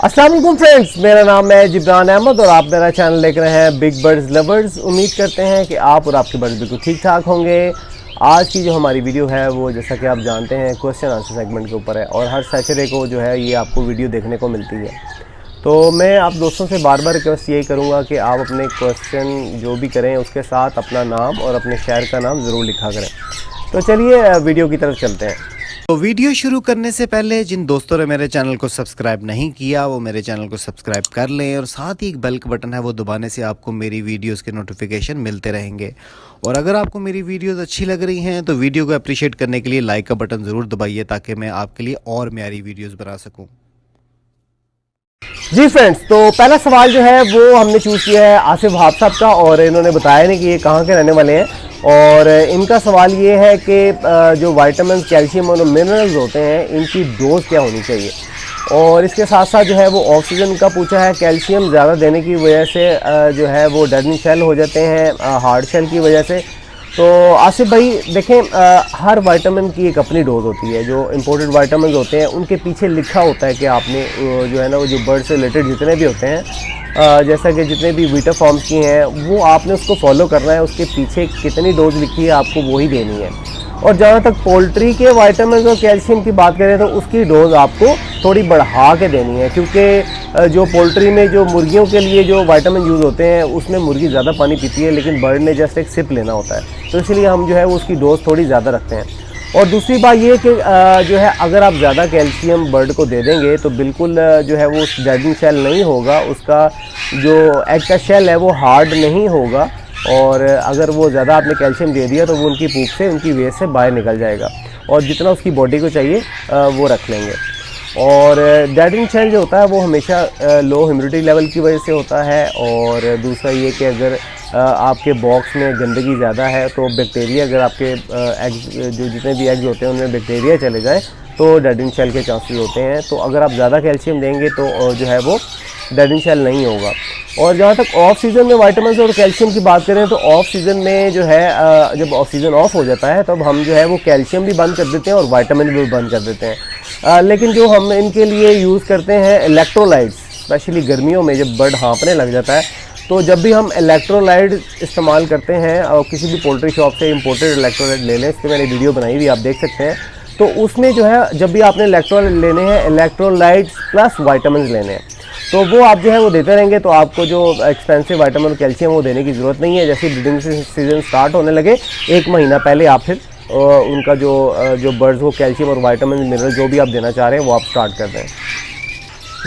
अस्सलाम वालेकुम फ्रेंड्स, मेरा नाम है जिब्रान अहमद और आप मेरा चैनल देख रहे हैं बिग बर्ड्स लवर्स। उम्मीद करते हैं कि आप और आपके बर्ड्स बिल्कुल ठीक ठाक होंगे। आज की जो हमारी वीडियो है वो जैसा कि आप जानते हैं क्वेश्चन आंसर सेगमेंट के ऊपर है और हर सैटरडे को जो है ये आपको वीडियो देखने को मिलती है। तो मैं आप दोस्तों से बार बार रिक्वेस्ट यही करूँगा कि आप अपने क्वेश्चन जो भी करें उसके साथ अपना नाम और अपने शहर का नाम ज़रूर लिखा करें। तो चलिए वीडियो की तरफ चलते हैं। तो वीडियो शुरू करने से पहले जिन दोस्तों ने मेरे चैनल को सब्सक्राइब नहीं किया वो मेरे चैनल को सब्सक्राइब कर लें और साथ ही एक बेल का बटन है वो दबाने से आपको मेरी वीडियोस के नोटिफिकेशन मिलते रहेंगे। और अगर आपको मेरी वीडियोस अच्छी लग रही हैं तो वीडियो को अप्रिशिएट करने के लिए लाइक का बटन ज़रूर दबाइए ताकि मैं आपके लिए और म्यारी वीडियोज़ बना सकूँ। जी फ्रेंड्स, तो पहला सवाल जो है वो हमने चूज़ किया है आसिफ वहाब साहब का और इन्होंने बताया नहीं कि ये कहाँ के रहने वाले हैं। और इनका सवाल ये है कि जो विटामिन, कैल्शियम और मिनरल्स होते हैं इनकी डोज क्या होनी चाहिए। और इसके साथ साथ जो है वो ऑक्सीजन का पूछा है। कैल्शियम ज़्यादा देने की वजह से जो है वो डेड शेल हो जाते हैं हार्ड शेल की वजह से। तो आसिफ भाई देखें, हर विटामिन की एक अपनी डोज होती है। जो इंपोर्टेड विटामिन होते हैं उनके पीछे लिखा होता है कि आपने जो है ना वो जो बर्ड से रिलेटेड जितने भी होते हैं जैसा कि जितने भी वीटा फॉर्म्स की हैं वो आपने उसको फॉलो करना है। उसके पीछे कितनी डोज लिखी है आपको वही देनी है। और जहाँ तक पोल्ट्री के विटामिन और कैल्शियम की बात करें तो उसकी डोज आपको थोड़ी बढ़ा के देनी है, क्योंकि जो पोल्ट्री में जो मुर्गियों के लिए जो विटामिन यूज़ होते हैं उसमें मुर्गी ज़्यादा पानी पीती है लेकिन बर्ड ने जस्ट एक सिप लेना होता है। तो इसलिए हम जो है वो उसकी डोज थोड़ी ज़्यादा रखते हैं। और दूसरी बात ये कि जो है अगर आप ज़्यादा कैल्शियम बर्ड को दे देंगे तो बिल्कुल जो है वो डेडिंग शेल नहीं होगा, उसका जो एग का शेल है वो हार्ड नहीं होगा। और अगर वो ज़्यादा आपने कैल्शियम दे दिया तो वो उनकी पूप से, उनकी वेस्ट से बाहर निकल जाएगा और जितना उसकी बॉडी को चाहिए वो रख लेंगे। और डेडिंग शेल जो होता है वो हमेशा लो ह्यूमिडिटी लेवल की वजह से होता है। और दूसरा ये कि अगर आपके बॉक्स में गंदगी ज़्यादा है तो बैक्टीरिया, अगर आपके एग्स जो जितने भी एग्स होते हैं उनमें बैक्टीरिया चले जाए तो डेडिंग शेल के चांसेस होते हैं। तो अगर आप ज़्यादा कैल्शियम देंगे तो जो है वो डेडिंग शेल नहीं होगा। और जहाँ तक ऑफ सीज़न में विटामिन और कैल्शियम की बात करें तो ऑफ सीज़न में जो है जब ऑफ सीज़न ऑफ हो जाता है तब हम जो है वो कैल्शियम भी बंद कर देते हैं और विटामिन भी बंद कर देते हैं। लेकिन जो हम इनके लिए यूज़ करते हैं इलेक्ट्रोलाइट्स, स्पेशली गर्मियों में जब बर्ड हाँफने लग जाता है तो जब भी हम इलेक्ट्रोलाइट इस्तेमाल करते हैं और किसी भी पोल्ट्री शॉप से इंपोर्टेड इलेक्ट्रोलाइट ले लें, इस पर मैंने वीडियो बनाई हुई आप देख सकते हैं। तो उसमें जो है जब भी आपने इलेक्ट्रोलाइट लेने हैं, इलेक्ट्रोलाइट्स प्लस विटामिन लेने हैं, तो वो आप जो है वो देते रहेंगे तो आपको जो एक्सपेंसिव विटामिन और कैल्शियम वो देने की ज़रूरत नहीं है। जैसे ब्रीडिंग सीजन स्टार्ट होने लगे एक महीना पहले आप फिर उनका जो बर्ड्स को कैल्शियम और विटामिन मिनरल जो भी आप देना चाह रहे हैं वो आप स्टार्ट कर दें।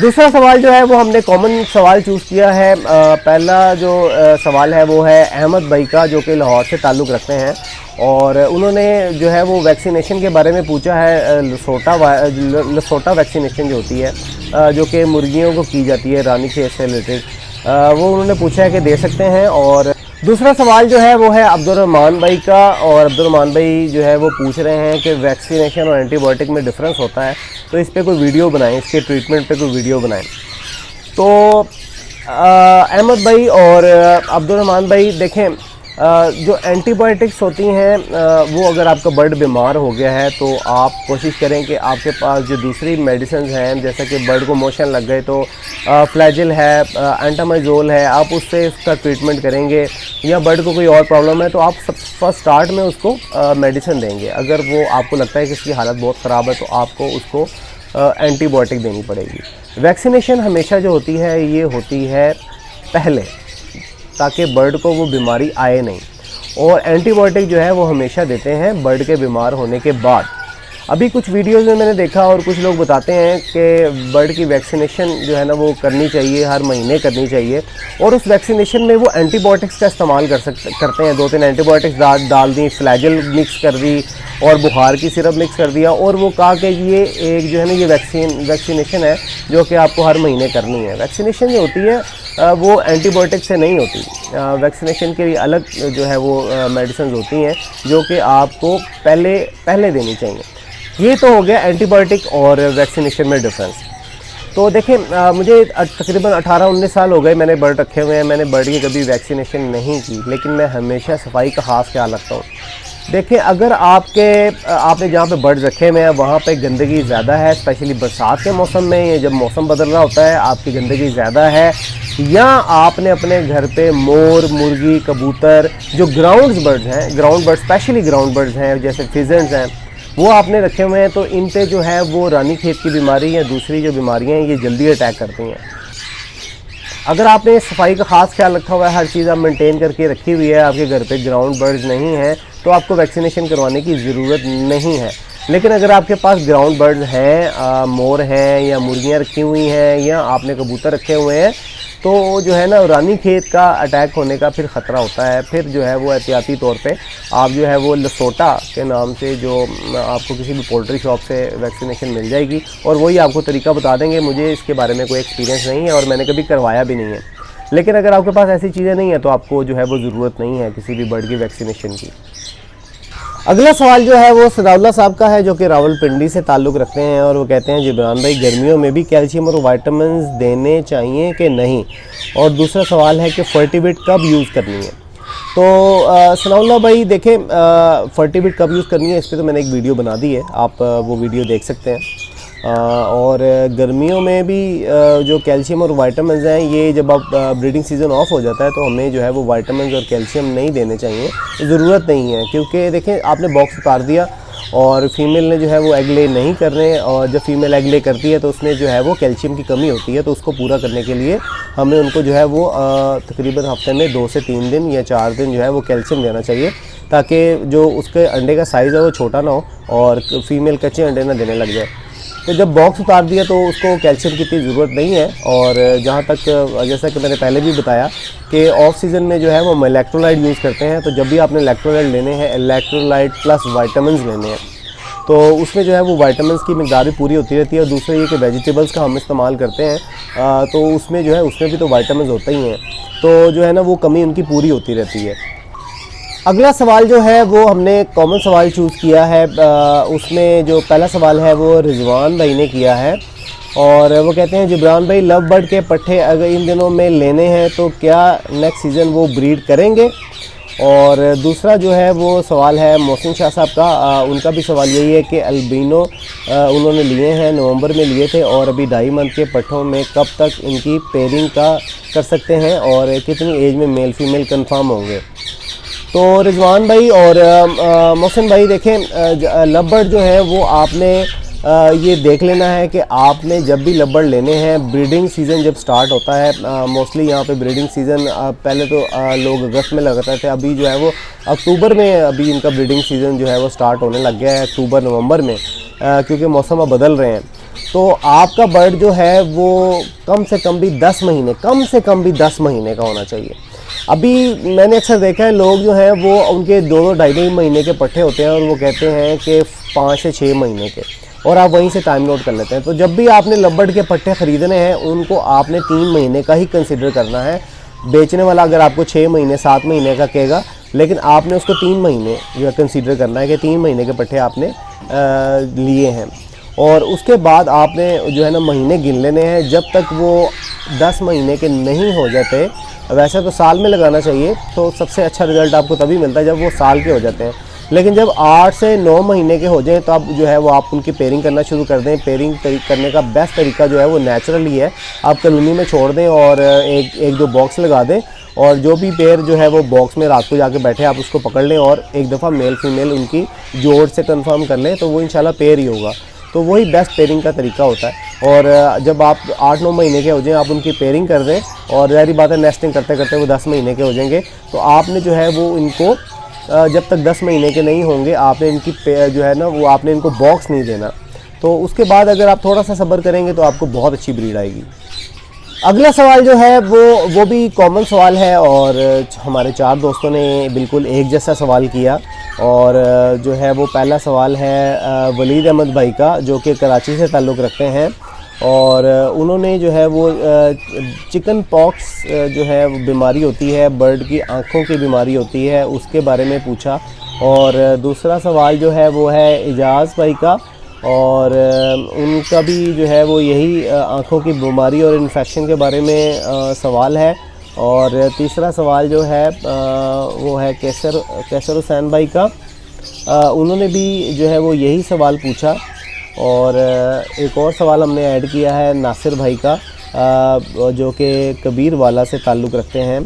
दूसरा सवाल जो है वो हमने कॉमन सवाल चूज़ किया है। पहला जो सवाल है वो है अहमद भाई का, जो कि लाहौर से ताल्लुक़ रखते हैं और उन्होंने जो है वो वैक्सीनेशन के बारे में पूछा है। लसोटा वैक्सीनेशन जो होती है जो कि मुर्गियों को की जाती है रानी खेत से रिलेटेड, वो उन्होंने पूछा है कि दे सकते हैं। और दूसरा सवाल जो है वो है अब्दुर्रहमान भाई का और अब्दुर्रहमान भाई जो है वो पूछ रहे हैं कि वैक्सीनेशन और एंटीबायोटिक में डिफरेंस होता है तो इस पर कोई वीडियो बनाएं, इसके ट्रीटमेंट पे कोई वीडियो बनाएं। तो अहमद भाई और अब्दुर्रहमान भाई देखें, जो एंटीबायोटिक्स होती हैं वो अगर आपका बर्ड बीमार हो गया है तो आप कोशिश करें कि आपके पास जो दूसरी मेडिसिन हैं, जैसे कि बर्ड को मोशन लग गए तो फ्लैजिल है, एंटामाइजोल है, आप उससे उसका ट्रीटमेंट करेंगे। या बर्ड को कोई और प्रॉब्लम है तो आप फर्स्ट स्टार्ट में उसको मेडिसिन देंगे। अगर वो आपको लगता है कि इसकी हालत बहुत ख़राब है तो आपको उसको एंटीबायोटिक देनी पड़ेगी। वैक्सीनेशन हमेशा जो होती है ये होती है पहले, ताकि बर्ड को वो बीमारी आए नहीं। और एंटीबायोटिक जो है वो हमेशा देते हैं बर्ड के बीमार होने के बाद। अभी कुछ वीडियोस में मैंने देखा और कुछ लोग बताते हैं कि बर्ड की वैक्सीनेशन जो है ना वो करनी चाहिए, हर महीने करनी चाहिए। और उस वैक्सीनेशन में वो एंटीबायोटिक्स का इस्तेमाल करते हैं। 2-3 एंटीबायोटिक्स डाल दी, फ्लैजिल मिक्स कर दी और बुखार की सिरप मिक्स कर दिया और वो कहा कि ये एक जो है ना ये वैक्सीनेशन है जो कि आपको हर महीने करनी है। वैक्सीनेशन जो होती है वो एंटीबायोटिक से नहीं होती। वैक्सीनेशन के लिए अलग जो है वो मेडिसिन होती हैं जो कि आपको पहले देनी चाहिए। ये तो हो गया एंटीबायोटिक और वैक्सीनेशन में डिफरेंस। तो देखें, मुझे तकरीबन 18-19 साल हो गए मैंने बर्ड रखे हुए हैं। मैंने बर्ड की कभी वैक्सीनेशन नहीं की, लेकिन मैं हमेशा सफाई का ख़ास ख्याल रखता हूँ। देखिए, अगर आपने जहाँ पे बर्ड रखे हुए हैं वहाँ पे गंदगी ज़्यादा है, स्पेशली बरसात के मौसम में, ये जब मौसम बदल रहा होता है आपकी गंदगी ज़्यादा है, या आपने अपने घर पे मोर, मुर्गी, कबूतर, जो ग्राउंड बर्ड्स हैं, ground bird specially ground birds हैं जैसे फिजेंट्स हैं, वो आपने रखे हुए हैं, तो इन पे जो है वो रानीखेत की बीमारी या दूसरी जो बीमारियाँ हैं ये जल्दी अटैक करती हैं। अगर आपने सफाई का ख़ास ख्याल रखा हुआ है, हर चीज़ आप मेंटेन करके रखी हुई है, आपके घर पे ग्राउंड बर्ड्स नहीं हैं, तो आपको वैक्सीनेशन करवाने की ज़रूरत नहीं है। लेकिन अगर आपके पास ग्राउंड बर्ड्स हैं, मोर हैं या मुर्गियाँ रखी हुई हैं या आपने कबूतर रखे हुए हैं, तो जो है ना रानीखेत का अटैक होने का फिर ख़तरा होता है। फिर जो है वो एहतियाती तौर पे आप जो है वो लसोटा के नाम से जो आपको किसी भी पोल्ट्री शॉप से वैक्सीनेशन मिल जाएगी, और वही आपको तरीका बता देंगे। मुझे इसके बारे में कोई एक्सपीरियंस नहीं है और मैंने कभी करवाया भी नहीं है। लेकिन अगर आपके पास ऐसी चीज़ें नहीं है तो आपको जो है वो ज़रूरत नहीं है किसी भी बर्ड की वैक्सीनेशन की। अगला सवाल जो है वो सदाउल्ला साहब का है, जो कि रावलपिंडी से ताल्लुक़ रखते हैं, और वो कहते हैं जिब्रान भाई, गर्मियों में भी कैल्शियम और विटामिन देने चाहिए कि नहीं, और दूसरा सवाल है कि फर्टिविट कब यूज़ करनी है। तो सनाउल्ला भाई देखें, फर्टिविट कब यूज़ करनी है इस पर तो मैंने एक वीडियो बना दी है, आप वो वीडियो देख सकते हैं। और गर्मियों में भी जो कैल्शियम और विटामिन हैं, ये जब आप ब्रीडिंग सीज़न ऑफ हो जाता है तो हमें जो है वो विटामिन और कैल्शियम नहीं देने चाहिए, ज़रूरत नहीं है। क्योंकि देखें, आपने बॉक्स उतार दिया और फीमेल ने जो है वो एग ले नहीं करने, और जब फीमेल एग ले करती है तो उसमें जो है वो कैल्शियम की कमी होती है, तो उसको पूरा करने के लिए हमें उनको जो है वो तकरीबन हफ्ते में 2 से 3 दिन या 4 दिन जो है वो कैल्शियम देना चाहिए, ताकि जो उसके अंडे का साइज़ है वो छोटा ना हो और फीमेल कच्चे अंडे ना देने लग जाए। तो जब बॉक्स उतार दिया तो उसको कैल्शियम की इतनी ज़रूरत नहीं है। और जहाँ तक, जैसा कि मैंने पहले भी बताया कि ऑफ सीज़न में जो है वो हम इलेक्ट्रोलाइट यूज़ करते हैं, तो जब भी आपने इलेक्ट्रोलाइट लेने हैं, इलेक्ट्रोलाइट प्लस विटामिन्स लेने हैं, तो उसमें जो है वो विटामिन्स की मिक़दार भी पूरी होती रहती है। और दूसरा ये कि वेजिटेबल्स का हम इस्तेमाल करते हैं, तो उसमें जो है उसमें भी तो विटामिन्स होते ही हैं, तो जो है ना वो कमी उनकी पूरी होती रहती है। अगला सवाल जो है वो हमने कॉमन सवाल चूज़ किया है, उसमें जो पहला सवाल है वो रिजवान भाई ने किया है, और वो कहते हैं जिब्रान भाई, लव बर्ड के पट्टे अगर इन दिनों में लेने हैं तो क्या नेक्स्ट सीज़न वो ब्रीड करेंगे। और दूसरा जो है वो सवाल है मोहसिन शाह साहब का, उनका भी सवाल यही है कि अल्बिनो उन्होंने लिए हैं, नवंबर में लिए थे, और अभी 2.5 मंथ के पट्टों में कब तक इनकी पेयरिंग का कर सकते हैं और कितनी एज में मेल फीमेल कन्फर्म होंगे। तो रिजवान भाई और मोहसिन भाई देखें, लव बर्ड जो है वो आपने ये देख लेना है कि आपने जब भी लव बर्ड लेने हैं, ब्रीडिंग सीज़न जब स्टार्ट होता है, मोस्टली यहाँ पे ब्रीडिंग सीज़न पहले तो लोग अगस्त में लगाते थे, अभी जो है वो अक्टूबर में अभी इनका ब्रीडिंग सीज़न जो है वो स्टार्ट होने लग गया है, अक्टूबर नवंबर में, क्योंकि मौसम अब बदल रहे हैं। तो आपका बर्ड जो है वो कम से कम भी 10 महीने, कम से कम भी 10 महीने का होना चाहिए। अभी मैंने अक्सर देखा है लोग जो हैं वो उनके 2-2 ढाई महीने के पट्टे होते हैं और वो कहते हैं कि 5 से 6 महीने के, और आप वहीं से टाइम नोट कर लेते हैं। तो जब भी आपने लव बर्ड के पट्टे ख़रीदने हैं उनको आपने 3 महीने का ही कंसिडर करना है। बेचने वाला अगर आपको 6 महीने 7 महीने का कहेगा, लेकिन आपने उसको 3 महीने जो है कंसिडर करना है कि 3 महीने के पट्टे आपने लिए हैं, और उसके बाद आपने जो है ना महीने गिन लेने हैं। जब तक वो 10 महीने के नहीं हो जाते, वैसे तो साल में लगाना चाहिए, तो सबसे अच्छा रिज़ल्ट आपको तभी मिलता है जब वो साल के हो जाते हैं। लेकिन जब 8 से 9 महीने के हो जाएं तो आप जो है वो आप उनकी पेयरिंग करना शुरू कर दें। पेयरिंग करने का बेस्ट तरीका जो है वो नेचुरली है, आप कॉलोनी में छोड़ दें और एक दो बॉक्स लगा दें, और जो भी पेयर जो है वो बॉक्स में रात को जाके बैठे आप उसको पकड़ लें और एक दफ़ा मेल फीमेल उनकी जोड़ से कंफर्म कर लें, तो वो इंशाल्लाह पेयर ही होगा। तो वही बेस्ट पेयरिंग का तरीका होता है। और जब आप 8-9 महीने के हो जाएं आप उनकी पेयरिंग कर दें, और ज़ाहिर बात है नेस्टिंग करते करते वो 10 महीने के हो जाएंगे। तो आपने जो है वो इनको जब तक 10 महीने के नहीं होंगे आपने इनकी जो है ना वो आपने इनको बॉक्स नहीं देना। तो उसके बाद अगर आप थोड़ा सा सब्र करेंगे तो आपको बहुत अच्छी ब्रीड आएगी। अगला सवाल जो है वो भी कॉमन सवाल है, और हमारे 4 दोस्तों ने बिल्कुल एक जैसा सवाल किया। और जो है वो पहला सवाल है वलीद अहमद भाई का, जो कि कराची से ताल्लुक़ रखते हैं, और उन्होंने जो है वो चिकन पॉक्स जो है वो बीमारी होती है, बर्ड की आँखों की बीमारी होती है, उसके बारे में पूछा। और दूसरा सवाल जो है वो है इजाज़ भाई का, और उनका भी जो है वो यही आँखों की बीमारी और इन्फेक्शन के बारे में सवाल है। और तीसरा सवाल जो है वो है कैसर हुसैन भाई का, उन्होंने भी जो है वो यही सवाल पूछा। और एक और सवाल हमने ऐड किया है नासिर भाई का, जो कि कबीर वाला से ताल्लुक़ रखते हैं।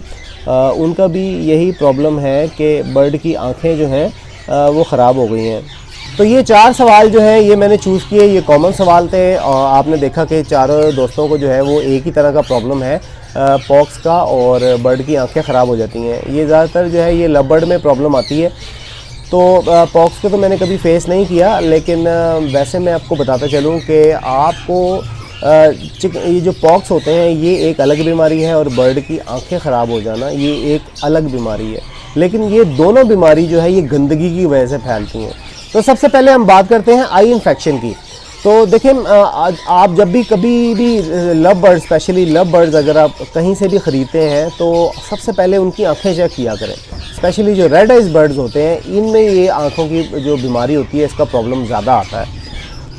उनका भी यही प्रॉब्लम है कि बर्ड की आँखें जो हैं वो ख़राब हो गई हैं। तो ये 4 सवाल जो हैं ये मैंने चूज़ किए, ये कॉमन सवाल थे। और आपने देखा कि चारों दोस्तों को जो है वो एक ही तरह का प्रॉब्लम है, पॉक्स का, और बर्ड की आंखें ख़राब हो जाती हैं। ये ज़्यादातर जो है ये लव बर्ड में प्रॉब्लम आती है। तो पॉक्स को तो मैंने कभी फेस नहीं किया, लेकिन वैसे मैं आपको बताता चलूँ कि आपको ये जो पॉक्स होते हैं ये एक अलग बीमारी है और बर्ड की आंखें ख़राब हो जाना ये एक अलग बीमारी है। लेकिन ये दोनों बीमारी जो है ये गंदगी की वजह से फैलती हैं। तो सबसे पहले हम बात करते हैं आई इन्फेक्शन की। तो देखें, आप जब भी कभी भी love bird, specially love birds अगर आप कहीं से भी ख़रीदते हैं तो सबसे पहले उनकी आंखें चेक किया करें। स्पेशली जो रेड आइज बर्ड्स होते हैं इनमें ये आंखों की जो बीमारी होती है इसका प्रॉब्लम ज़्यादा आता है।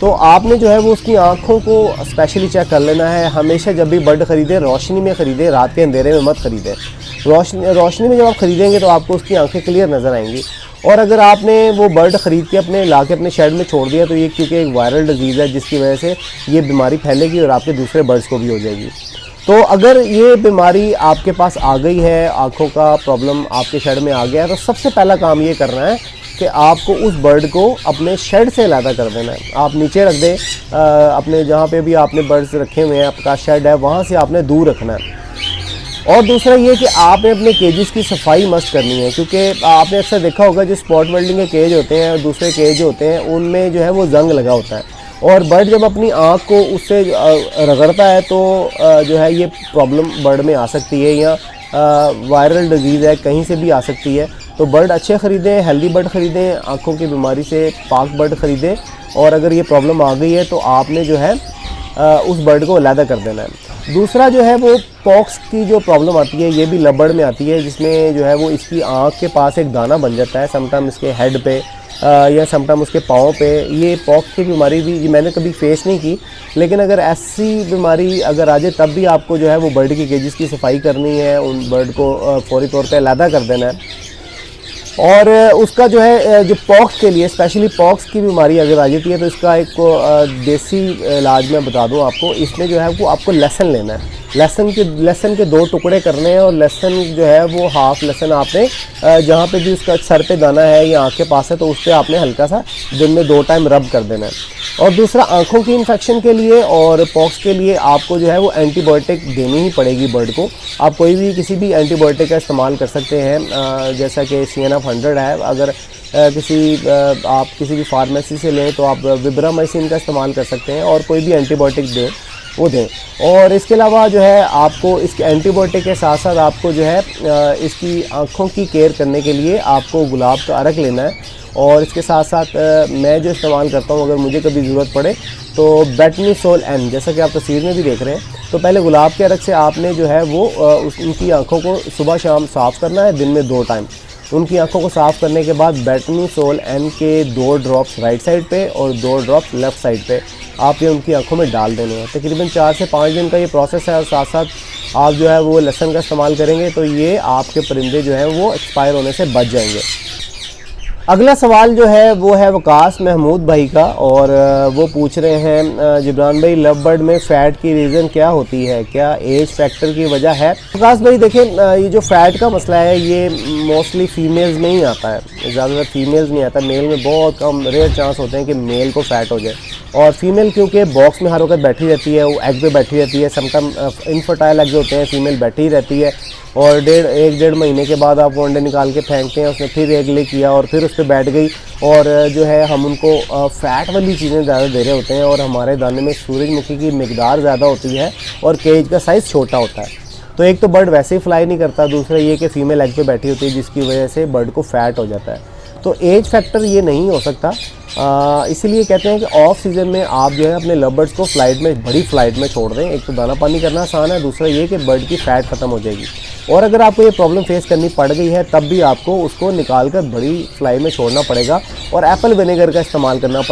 तो आपने जो है वो उसकी आँखों को स्पेशली चेक कर लेना है। हमेशा जब भी बर्ड ख़रीदें रोशनी में ख़रीदें, रात के अंधेरे में मत ख़रीदें। रोशनी में जब आप ख़रीदेंगे तो आपको उसकी आंखें क्लियर नज़र आएंगी। और अगर आपने वो बर्ड ख़रीद के अपने शेड में छोड़ दिया तो ये क्योंकि एक वायरल डिजीज़ है जिसकी वजह से ये बीमारी फैलेगी और आपके दूसरे बर्ड्स को भी हो जाएगी। तो अगर ये बीमारी आपके पास आ गई है, आँखों का प्रॉब्लम आपके शेड में आ गया है, तो सबसे पहला काम ये करना है कि आपको उस बर्ड को अपने शेड से अलग कर देना है। आप नीचे रख दें, अपने जहाँ पे भी आपने बर्ड्स रखे हुए हैं, आपका शेड है वहाँ से आपने दूर रखना है। और दूसरा ये कि आपने अपने केजेस की सफाई मस्त करनी है, क्योंकि आपने अक्सर देखा होगा जो स्पॉट वेल्डिंग के केज होते हैं और दूसरे केज होते हैं उनमें जो है वो जंग लगा होता है, और बर्ड जब अपनी आँख को उससे रगड़ता है तो जो है ये प्रॉब्लम बर्ड में आ सकती है, या वायरल डिजीज़ है कहीं से भी आ सकती है। तो बर्ड अच्छे ख़रीदें, हेल्दी बर्ड ख़रीदें, आँखों की बीमारी से पाक बर्ड ख़रीदें। और अगर ये प्रॉब्लम आ गई है तो आपने जो है उस बर्ड को अलग कर देना है। दूसरा जो है वो पॉक्स की जो प्रॉब्लम आती है ये भी लव बर्ड में आती है, जिसमें जो है वो इसकी आँख के पास एक दाना बन जाता है, समटाइम इसके हेड पे या समटाइम उसके पाँव पे। ये पॉक्स की बीमारी भी मैंने कभी फेस नहीं की, लेकिन अगर ऐसी बीमारी अगर आ जाए तब भी आपको जो है वो बर्ड की केजेस की सफाई करनी है, उन बर्ड को फौरी तौर पे अलग कर देना है। और उसका जो है जो पॉक्स के लिए, स्पेशली पॉक्स की बीमारी अगर आ जाती है तो इसका एक देसी इलाज मैं बता दूं आपको। इसमें जो है वो आपको लहसुन लेना है, लहसुन के 2 टुकड़े करने हैं, और लहसुन जो है वो हाफ लहसुन आपने जहाँ पे भी उसका सर पे दाना है या आँख के पास है तो उस पर आपने हल्का सा दिन में 2 टाइम रब कर देना है। और दूसरा आँखों की इन्फेक्शन के लिए और पॉक्स के लिए आपको जो है वो एंटीबायोटिक देनी ही पड़ेगी बर्ड को। आप कोई भी किसी भी एंटीबायोटिक का इस्तेमाल कर सकते हैं, जैसा कि CNF100 है। अगर आप किसी भी फार्मेसी से लें तो आप विब्रामाइसिन का इस्तेमाल कर सकते हैं, और कोई भी एंटीबायोटिक दें वो दें। और इसके अलावा जो है आपको इसके एंटीबायोटिक के साथ साथ आपको जो है इसकी आँखों की केयर करने के लिए आपको गुलाब का अरक लेना है। और इसके साथ साथ मैं जो इस्तेमाल करता हूँ, अगर मुझे कभी ज़रूरत पड़े तो बेटनीसोल N, जैसा कि आप तस्वीर में भी देख रहे हैं। तो पहले गुलाब के अरक से आपने जो है वो उनकी आँखों को सुबह शाम साफ़ करना है, दिन में 2 टाइम। उनकी आंखों को साफ़ करने के बाद बेटनीसोल N के 2 ड्रॉप्स राइट साइड पे और 2 ड्रॉप्स लेफ़्ट साइड पे आप ये उनकी आंखों में डाल देने हैं। तकरीबन 4 से 5 दिन का ये प्रोसेस है, और साथ साथ आप जो है वो लहसुन का इस्तेमाल करेंगे तो ये आपके परिंदे जो हैं वो एक्सपायर होने से बच जाएंगे। अगला सवाल जो है वो है वकास महमूद भाई का, और वो पूछ रहे हैं जिब्रान भाई लव बर्ड में फ़ैट की रीज़न क्या होती है, क्या एज फैक्टर की वजह है? वकास भाई देखें, ये जो फ़ैट का मसला है ये मोस्टली फ़ीमेल्स में ही आता है, ज़्यादातर फीमेल्स नहीं आता। मेल में बहुत कम रेयर चांस होते हैं कि मेल को फ़ैट हो जाए। और फीमेल क्योंकि बॉक्स में हर वक्त बैठी रहती है, वो एग पे बैठी रहती है, समटाइम इनफर्टाइल एग होते हैं, फीमेल बैठी ही रहती है, और 1.5 महीने के बाद आप वो अंडे निकाल के फेंकते हैं, उसने फिर एग ले किया और फिर उस पर बैठ गई, और जो है हम उनको फ़ैट वाली चीज़ें ज़्यादा दे रहे होते हैं, और हमारे दाने में सूरजमुखी की मिकदार ज़्यादा होती है और केज का साइज़ छोटा होता है। तो एक तो बर्ड वैसे ही फ्लाई नहीं करता, दूसरा ये कि फ़ीमेल एग पे बैठी होती है जिसकी वजह से बर्ड को फ़ैट हो जाता है। तो एज फैक्टर ये नहीं हो सकता, इसीलिए कहते हैं कि ऑफ सीज़न में आप जो है अपने लव बर्ड्स को फ्लाइट में, बड़ी फ्लाइट में छोड़ दें। एक तो दाना पानी करना आसान है, दूसरा ये कि बर्ड की फ़ैट ख़त्म हो जाएगी। और अगर आपको ये प्रॉब्लम फेस करनी पड़ गई है तब भी आपको उसको निकाल कर बड़ी फ्लाई में छोड़ना पड़ेगा, और एप्पल विनेगर का इस्तेमाल करना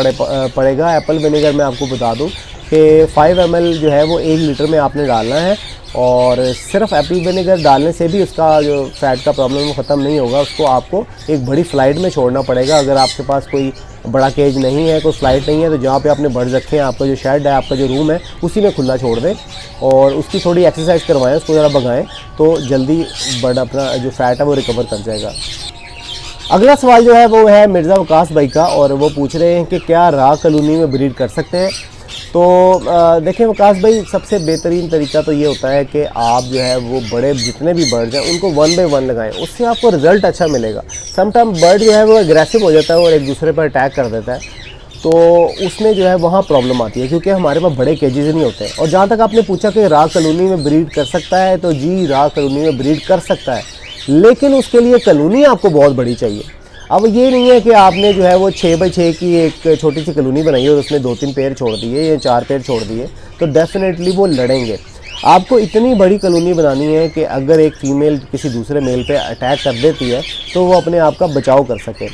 पड़ेगा। एप्पल विनेगर मैं आपको बता दूँ कि 5 ml जो है वो 1 लीटर में आपने डालना है। और सिर्फ एप्पल विनेगर डालने से भी उसका जो फैट का प्रॉब्लम वो ख़त्म नहीं होगा। उसको आपको एक बड़ी फ्लाइट में छोड़ना पड़ेगा। अगर आपके पास कोई बड़ा केज नहीं है, कोई फ्लाइट नहीं है, तो जहाँ पे आपने बर्ड्स रखे हैं, आपका जो शेड है, आपका जो रूम है, उसी में खुला छोड़ दें और उसकी थोड़ी एक्सरसाइज करवाएं, उसको ज़रा भगाएं, तो जल्दी बर्ड अपना जो फैट है वो रिकवर कर जाएगा। अगला सवाल जो है वो है मिर्ज़ा वकास भाई का, और वो पूछ रहे हैं कि क्या राह कॉलोनी में ब्रीड कर सकते हैं। तो देखें वकास भाई, सबसे बेहतरीन तरीका तो ये होता है कि आप जो है वो बड़े जितने भी बर्ड्स हैं उनको 1 बाय 1 लगाएं, उससे आपको रिज़ल्ट अच्छा मिलेगा। समटाइम बर्ड जो है वो एग्रेसिव हो जाता है और एक दूसरे पर अटैक कर देता है, तो उसमें जो है वहाँ प्रॉब्लम आती है, क्योंकि हमारे पास बड़े केजेस नहीं होते हैं। और जहाँ तक आपने पूछा कि राह कॉलोनी में ब्रीड कर सकता है, तो जी राह कॉलोनी में ब्रीड कर सकता है, लेकिन उसके लिए कॉलोनी आपको बहुत बड़ी चाहिए। अब ये नहीं है कि आपने जो है वो 6 बाई 6 की एक छोटी सी कॉलोनी बनाई और उसमें 2-3 पेड़ छोड़ दिए या 4 पेड़ छोड़ दिए, तो डेफिनेटली वो लड़ेंगे। आपको इतनी बड़ी कॉलोनी बनानी है कि अगर एक फ़ीमेल किसी दूसरे मेल पे अटैक कर देती है तो वो अपने आप का बचाव कर सके।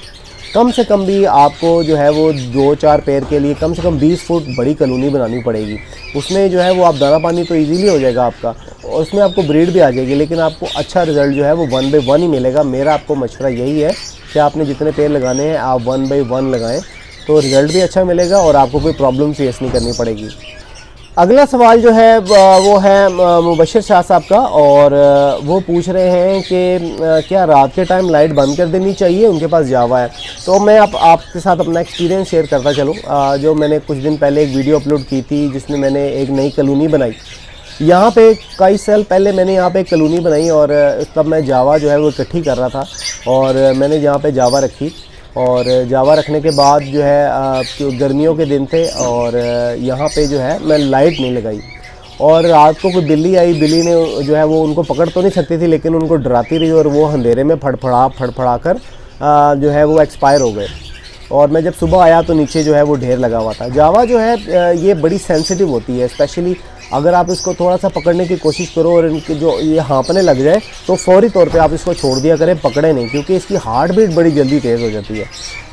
कम से कम भी आपको जो है वो 2-4 पेड़ के लिए कम से कम 20 फुट बड़ी कॉलोनी बनानी पड़ेगी। उसमें जो है वो आप दाना पानी तो इजीली हो जाएगा आपका, और उसमें आपको ब्रीड भी आ जाएगी, लेकिन आपको अच्छा रिज़ल्ट जो है वो 1 बाय 1 ही मिलेगा। मेरा आपको मशवरा यही है कि आपने जितने पेड़ लगाने हैं आप 1 बाय 1 लगाएं, तो रिज़ल्ट भी अच्छा मिलेगा और आपको कोई प्रॉब्लम फेस नहीं करनी पड़ेगी। अगला सवाल जो है वो है मुबशिर शाह साहब का, और वो पूछ रहे हैं कि क्या रात के टाइम लाइट बंद कर देनी चाहिए, उनके पास जावा है। तो मैं आपके साथ अपना एक्सपीरियंस शेयर करता चलूँ। जो मैंने कुछ दिन पहले एक वीडियो अपलोड की थी जिसमें मैंने एक नई कॉलोनी बनाई। यहाँ पे कई साल पहले मैंने यहाँ पे एक कॉलोनी बनाई, और तब मैं जावा जो है वो इकट्ठी कर रहा था, और मैंने यहाँ पे जावा रखी, और जावा रखने के बाद जो है गर्मियों के दिन थे, और यहाँ पे जो है मैं लाइट नहीं लगाई, और रात को कोई बिल्ली आई। बिल्ली ने जो है वो उनको पकड़ तो नहीं सकती थी, लेकिन उनको डराती रही, और वो अंधेरे में फड़फड़ा कर जो है वो एक्सपायर हो गए। और मैं जब सुबह आया तो नीचे जो है वो ढेर लगा हुआ था। जावा जो है ये बड़ी सेंसिटिव होती है, स्पेशली अगर आप इसको थोड़ा सा पकड़ने की कोशिश करो और इनके जो ये हाँपने लग जाए तो फौरी तौर पे आप इसको छोड़ दिया करें, पकड़े नहीं, क्योंकि इसकी हार्ट बीट बड़ी जल्दी तेज़ हो जाती है,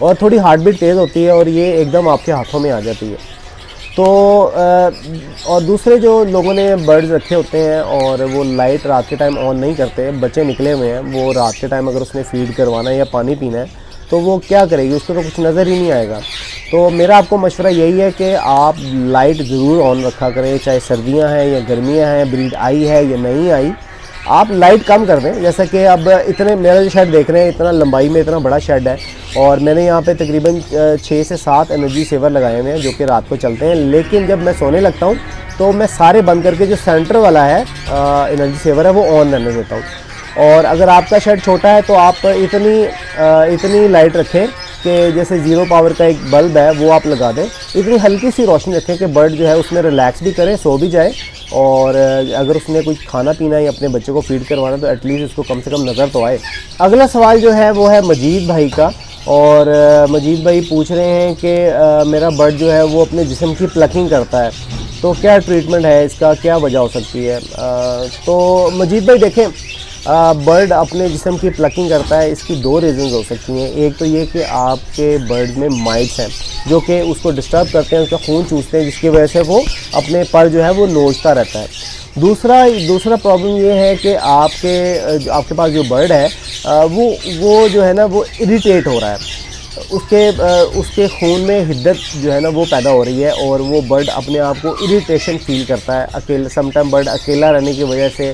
और थोड़ी हार्ट बीट तेज़ होती है और ये एकदम आपके हाथों में आ जाती है। तो और दूसरे जो लोगों ने बर्ड्स रखे होते हैं और वो लाइट रात के टाइम ऑन नहीं करते, बच्चे निकले हुए हैं, वो रात के टाइम अगर उसने फीड करवाना है या पानी पीना है तो वो क्या करेगी, उसको तो कुछ नज़र ही नहीं आएगा। तो मेरा आपको मशवरा यही है कि आप लाइट ज़रूर ऑन रखा करें, चाहे सर्दियां हैं या गर्मियां हैं, ब्रीड आई है या नहीं आई, आप लाइट कम कर दें। जैसा कि अब इतने मेरा जो शेड देख रहे हैं, इतना लंबाई में इतना बड़ा शेड है, और मैंने यहाँ पे तकरीबन 6 से 7 एनर्जी सेवर लगाए हुए हैं जो कि रात को चलते हैं, लेकिन जब मैं सोने लगता हूँ तो मैं सारे बंद करके जो सेंटर वाला है एनर्जी सेवर है वो ऑन रहने देता हूँ। और अगर आपका शेड छोटा है तो आप इतनी लाइट रखें कि जैसे 0 पावर का एक बल्ब है वो आप लगा दें, इतनी हल्की सी रोशनी रखें कि बर्ड जो है उसमें रिलैक्स भी करे, सो भी जाए, और अगर उसने कुछ खाना पीना है या अपने बच्चे को फीड करवाना तो एटलीस्ट उसको कम से कम नज़र तो आए। अगला सवाल जो है वो है मजीद भाई का, और मजीद भाई पूछ रहे हैं कि मेरा बर्ड जो है वो अपने जिस्म की प्लकिंग करता है, तो क्या ट्रीटमेंट है इसका, क्या वजह हो सकती है। तो मजीद भाई देखें, बर्ड अपने जिस्म की प्लकिंग करता है, इसकी 2 रीज़न्स हो सकती हैं। एक तो ये कि आपके बर्ड में माइट्स हैं जो कि उसको डिस्टर्ब करते हैं, उसका खून चूसते हैं, जिसकी वजह से वो अपने पर जो है वो नोचता रहता है। दूसरा प्रॉब्लम ये है कि आपके पास जो बर्ड है वो जो है ना वो इरिटेट हो रहा है, उसके खून में हिद्दत जो है ना वो पैदा हो रही है, और वो बर्ड अपने आप को इरिटेशन फील करता है। अकेले समटाइम बर्ड अकेला रहने की वजह से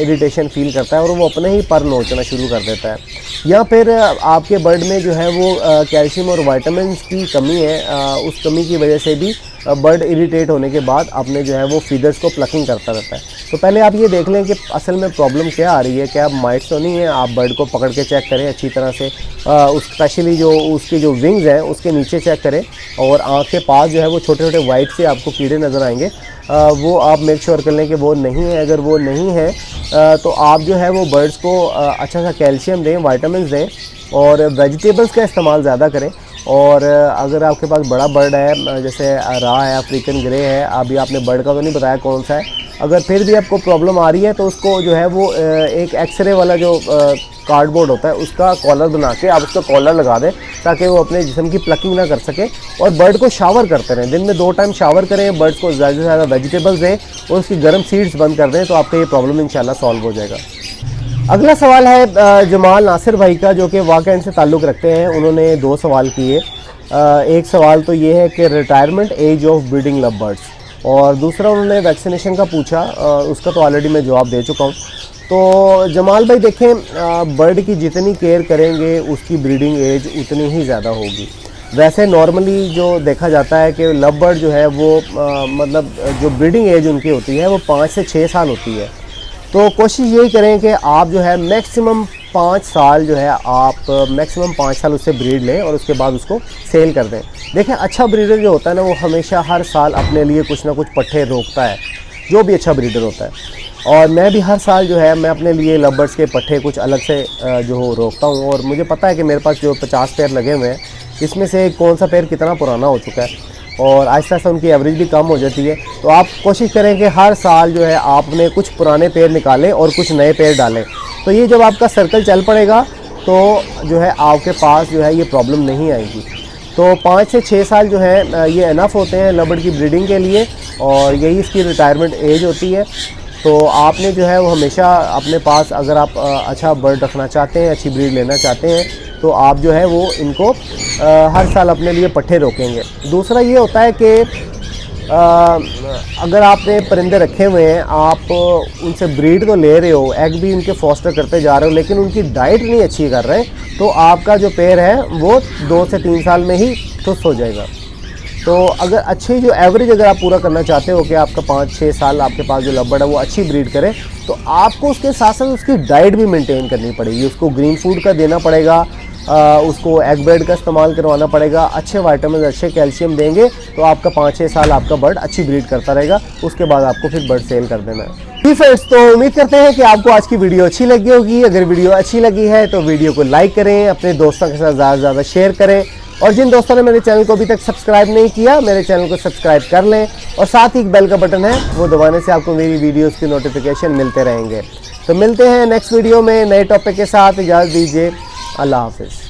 इरिटेशन फील करता है और वो अपने ही पर नोचना शुरू कर देता है। या फिर आपके बर्ड में जो है वो कैल्शियम और विटामिन्स की कमी है, उस कमी की वजह से भी बर्ड इरिटेट होने के बाद अपने जो है वो फीदर्स को प्लकिंग करता रहता है। तो पहले आप ये देख लें कि असल में प्रॉब्लम क्या आ रही है, क्या माइट्स तो नहीं है। आप बर्ड को पकड़ के चेक करें अच्छी तरह से, स्पेशली जो उसके जो विंग्स हैं उसके नीचे चेक करें, और आँख के पास जो है वो छोटे छोटे वाइट से आपको कीड़े नज़र आएंगे, वो आप मेक श्योर कर लें कि वो नहीं है। अगर वो नहीं है तो आप जो है वो बर्ड्स को अच्छा सा कैल्शियम दें, विटामिन दें, और वेजिटेबल्स का इस्तेमाल ज़्यादा करें। और अगर आपके पास बड़ा बर्ड है, जैसे राह है, अफ्रीकन ग्रे है, अभी आपने बर्ड का तो नहीं बताया कौन सा है, अगर फिर भी आपको प्रॉब्लम आ रही है तो उसको जो है वो एक एक्सरे वाला जो कार्डबोर्ड होता है उसका कॉलर बना के आप उसका कॉलर लगा दें ताकि वो अपने जिस्म की प्लकिंग ना कर सके। और बर्ड को शावर करते रहें, दिन में 2 टाइम शावर करें, बर्ड्स को ज़्यादा से ज़्यादा वेजिटेबल्स दें और उसकी गर्म सीड्स बंद कर दें, तो आपका ये प्रॉब्लम इंशाल्लाह सॉल्व हो जाएगा। अगला सवाल है जमाल नासिर भाई का, जो कि वाकई से ताल्लुक़ रखते हैं। उन्होंने 2 सवाल किए। एक सवाल तो ये है कि retirement age of breeding love birds, और दूसरा उन्होंने वैक्सीनेशन का पूछा, उसका तो ऑलरेडी मैं जवाब दे चुका हूँ। तो जमाल भाई देखें, बर्ड की जितनी केयर करेंगे उसकी ब्रीडिंग एज उतनी ही ज़्यादा होगी। वैसे नॉर्मली जो देखा जाता है कि लव बर्ड जो है वो मतलब जो ब्रीडिंग एज उनकी होती है वो 5 से 6 साल होती है। तो कोशिश यही करें कि आप जो है मैक्सिमम 5 साल जो है आप मैक्सिमम 5 साल उससे ब्रीड लें और उसके बाद उसको सेल कर दें। देखें, अच्छा ब्रीडर जो होता है ना वो हमेशा हर साल अपने लिए कुछ ना कुछ पट्ठे रोकता है, जो भी अच्छा ब्रीडर होता है। और मैं भी हर साल जो है मैं अपने लिए लव बर्ड्स के पट्ठे कुछ अलग से जो रोकता हूँ, और मुझे पता है कि मेरे पास जो 50 पेयर लगे हुए हैं इसमें से कौन सा पेयर कितना पुराना हो चुका है, और आहिस्ता आहिस्ता उनकी एवरेज भी कम हो जाती है। तो आप कोशिश करें कि हर साल जो है आपने कुछ पुराने पेयर निकालें और कुछ नए पेयर डालें। तो ये जब आपका सर्कल चल पड़ेगा तो जो है आपके पास जो है ये प्रॉब्लम नहीं आएगी। तो 5 से 6 साल जो है ये इनफ होते हैं लव बर्ड की ब्रीडिंग के लिए, और यही इसकी रिटायरमेंट एज होती है। तो आपने जो है वो हमेशा अपने पास, अगर आप अच्छा बर्ड रखना चाहते हैं, अच्छी ब्रीड लेना चाहते हैं, तो आप जो है वो इनको हर साल अपने लिए पट्ठे रोकेंगे। दूसरा ये होता है कि अगर आपने परिंदे रखे हुए हैं, आप उनसे ब्रीड तो ले रहे हो, एग भी उनके फॉस्टर करते जा रहे हो, लेकिन उनकी डाइट नहीं अच्छी कर रहे, तो आपका जो पेयर है वो 2 से 3 साल में ही ठुस हो जाएगा। तो अगर अच्छी जो एवरेज अगर आप पूरा करना चाहते हो कि आपका 5-6 साल आपके पास जो लव बर्ड है वो अच्छी ब्रीड करे, तो आपको उसके साथ साथ उसकी डाइट भी मेंटेन करनी पड़ेगी। उसको ग्रीन फूड का देना पड़ेगा, उसको एग ब्रेड का इस्तेमाल करवाना पड़ेगा, अच्छे वाइटामिन, अच्छे कैल्शियम देंगे तो आपका 5-6 साल आपका बर्ड अच्छी ब्रीड करता रहेगा। उसके बाद आपको फिर बर्ड सेल कर देना है। जी फ्रेंड्स, तो उम्मीद करते हैं कि आपको आज की वीडियो अच्छी लगी होगी। अगर वीडियो अच्छी लगी है तो वीडियो को लाइक करें, अपने दोस्तों के साथ ज़्यादा से ज़्यादा शेयर करें, और जिन दोस्तों ने मेरे चैनल को अभी तक सब्सक्राइब नहीं किया, मेरे चैनल को सब्सक्राइब कर लें, और साथ ही एक बेल का बटन है वो दबाने से आपको मेरी वीडियोस की नोटिफिकेशन मिलते रहेंगे। तो मिलते हैं नेक्स्ट वीडियो में नए टॉपिक के साथ। इजाज़त दीजिए, अल्लाह हाफिज़।